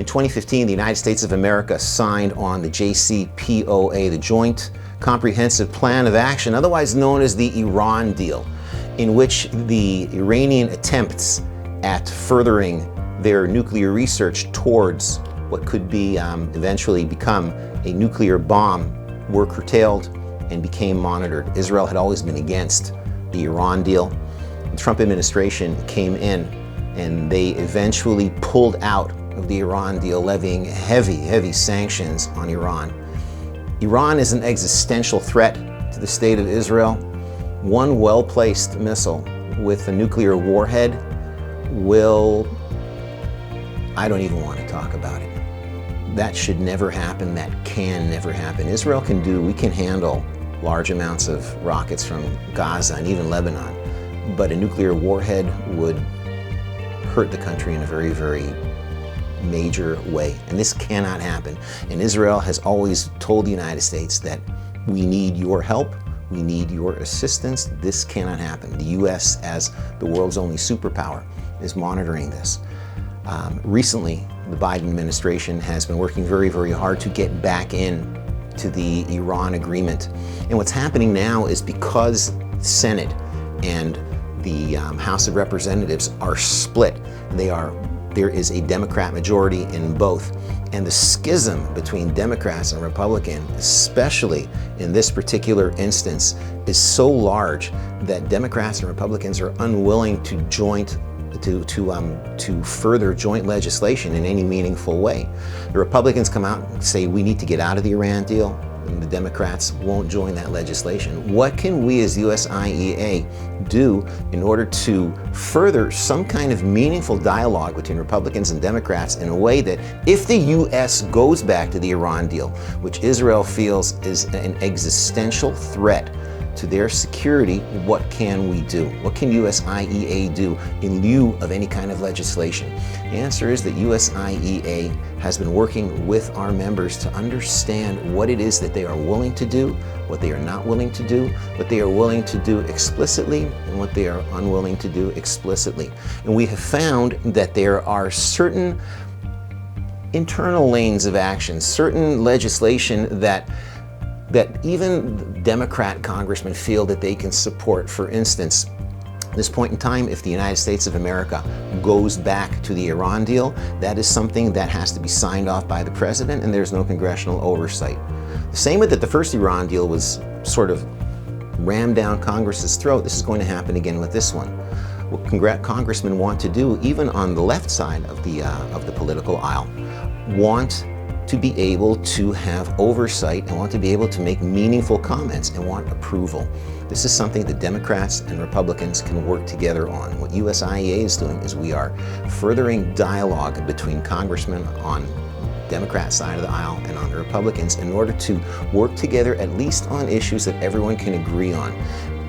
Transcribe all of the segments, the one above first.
In 2015, the United States of America signed on the JCPOA, the Joint Comprehensive Plan of Action, otherwise known as the Iran deal, in which the Iranian attempts at furthering their nuclear research towards what could be eventually become a nuclear bomb were curtailed and became monitored. Israel had always been against the Iran deal. The Trump administration came in and they eventually pulled out of the Iran deal, levying heavy sanctions on Iran. Iran is an existential threat to the state of Israel. One well-placed missile with a nuclear warhead will, I don't even want to talk about it. That should never happen. That can never happen. Israel we can handle large amounts of rockets from Gaza and even Lebanon, but a nuclear warhead would hurt the country in a very major way. And this cannot happen. And Israel has always told the United States that we need your help, we need your assistance. This cannot happen. The U.S., as the world's only superpower, is monitoring this. Recently, the Biden administration has been working very hard to get back in to the Iran agreement. And what's happening now is because the Senate and the House of Representatives are split, there is a Democrat majority in both. And the schism between Democrats and Republicans, especially in this particular instance, is so large that Democrats and Republicans are unwilling to further joint legislation in any meaningful way. The Republicans come out and say we need to get out of the Iran deal, and the Democrats won't join that legislation. What can we as USIEA do in order to further some kind of meaningful dialogue between Republicans and Democrats in a way that if the U.S. goes back to the Iran deal, which Israel feels is an existential threat to their security, what can we do? What can USIEA do in lieu of any kind of legislation? The answer is that USIEA has been working with our members to understand what it is that they are willing to do, what they are not willing to do, what they are willing to do explicitly, and what they are unwilling to do explicitly. And we have found that there are certain internal lanes of action, certain legislation that even Democrat congressmen feel that they can support. For instance, at this point in time, if the United States of America goes back to the Iran deal, that is something that has to be signed off by the president, and there's no congressional oversight. The same way that the first Iran deal was sort of rammed down Congress's throat, this is going to happen again with this one. What congressmen want to do, even on the left side of the political aisle, want to be able to have oversight and want to be able to make meaningful comments and want approval. This is something that Democrats and Republicans can work together on. What USIEA is doing is we are furthering dialogue between congressmen on Democrat side of the aisle and on the Republicans in order to work together at least on issues that everyone can agree on.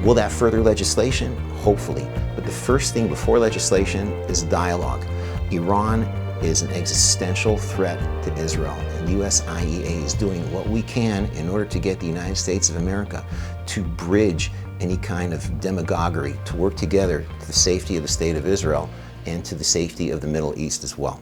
Will that further legislation? Hopefully. But the first thing before legislation is dialogue. Iran is an existential threat to Israel, and USIEA is doing what we can in order to get the United States of America to bridge any kind of demagoguery, to work together to the safety of the state of Israel and to the safety of the Middle East as well.